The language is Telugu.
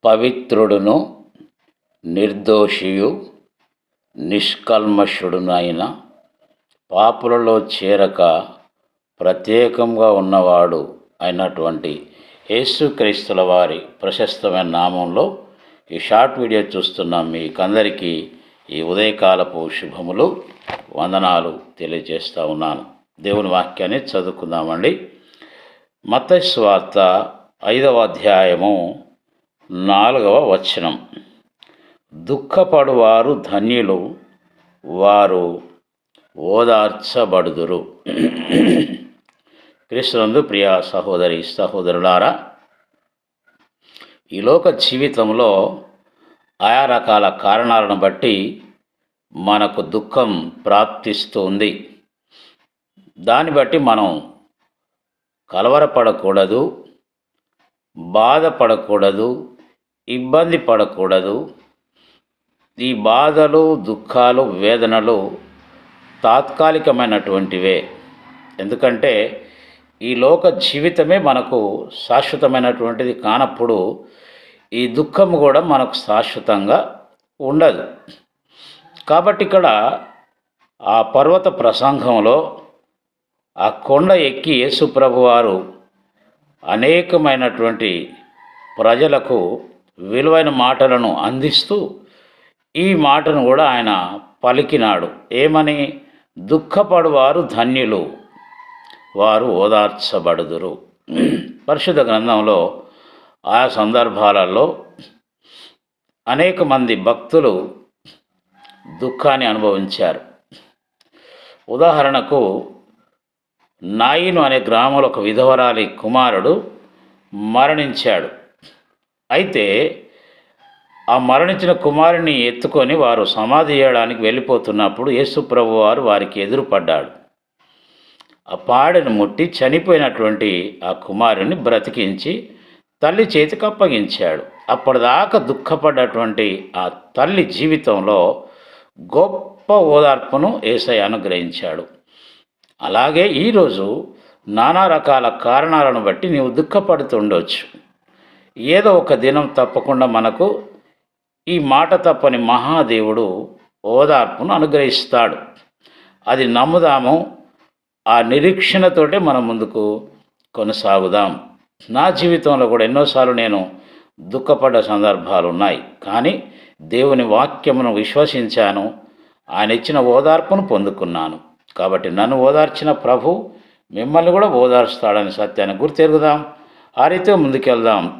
పవిత్రుడును నిర్దోషియు నిష్కల్మషుడునైన పాపులలో చేరక ప్రత్యేకంగా ఉన్నవాడు అయినటువంటి యేసుక్రీస్తుల వారి ప్రశస్తమైన నామంలో ఈ షార్ట్ వీడియో చూస్తున్న మీకందరికీ ఈ ఉదయకాలపు శుభములు వందనాలు తెలియజేస్తూ ఉన్నాను. దేవుని వాక్యాన్ని చదువుకుందామండి. మత్తయి సువార్త 5వ అధ్యాయము 4వ వచనం. దుఃఖపడువారు ధన్యులు, వారు ఓదార్చబడుదురు. క్రీస్తునందు ప్రియ సహోదరి సహోదరులారా, ఈ లోక జీవితంలో ఆయా రకాల కారణాలను బట్టి మనకు దుఃఖం ప్రాప్తిస్తుంది. దాన్ని బట్టి మనం కలవరపడకూడదు, బాధపడకూడదు, ఇబ్బంది పడకూడదు. ఈ బాధలు, దుఃఖాలు, వేదనలు తాత్కాలికమైనటువంటివే. ఎందుకంటే ఈ లోక జీవితమే మనకు శాశ్వతమైనటువంటిది కానప్పుడు ఈ దుఃఖం కూడా మనకు శాశ్వతంగా ఉండదు. కాబట్టి ఇక్కడ ఆ పర్వత ప్రసంగంలో ఆ కొండ ఎక్కి యేసు ప్రభువారు అనేకమైనటువంటి ప్రజలకు విలువైన మాటలను అందిస్తూ ఈ మాటను కూడా ఆయన పలికినాడు. ఏమని? దుఃఖపడువారు ధన్యులు, వారు ఓదార్చబడుదురు. పరిశుద్ధ గ్రంథంలో ఆ సందర్భాలలో అనేక మంది భక్తులు దుఃఖాన్ని అనుభవించారు. ఉదాహరణకు నాయిను అనే గ్రామంలో ఒక విధవరాలి కుమారుడు మరణించాడు. అయితే ఆ మరణించిన కుమారుని ఎత్తుకొని వారు సమాధి చేయడానికి వెళ్ళిపోతున్నప్పుడు యేసు ప్రభువు వారు వారికి ఎదురుపడ్డాడు. ఆ పాడెను ముట్టి చనిపోయినటువంటి ఆ కుమారుని బ్రతికించి తల్లి చేతికి అప్పగించాడు. అప్పటిదాకా దుఃఖపడ్డటువంటి ఆ తల్లి జీవితంలో గొప్ప ఓదార్పును యేసయ్య అనుగ్రహించాడు. అలాగే ఈరోజు నానా రకాల కారణాలను బట్టి నీవు దుఃఖపడుతుండొచ్చు. ఏదో ఒక దినం తప్పకుండా మనకు ఈ మాట తప్పని మహాదేవుడు ఓదార్పును అనుగ్రహిస్తాడు. అది నమ్ముదాము. ఆ నిరీక్షణతోటే మనం ముందుకు కొనసాగుదాం. నా జీవితంలో కూడా ఎన్నోసార్లు నేను దుఃఖపడ్డ సందర్భాలు ఉన్నాయి. కానీ దేవుని వాక్యమును విశ్వసించాను, ఆయన ఇచ్చిన ఓదార్పును పొందుకున్నాను. కాబట్టి నన్ను ఓదార్చిన ప్రభు మిమ్మల్ని కూడా ఓదార్స్తాడని సత్యాన్ని గుర్తెరుగుదాం. ఆ రీతిగా ముందుకెళ్దాం.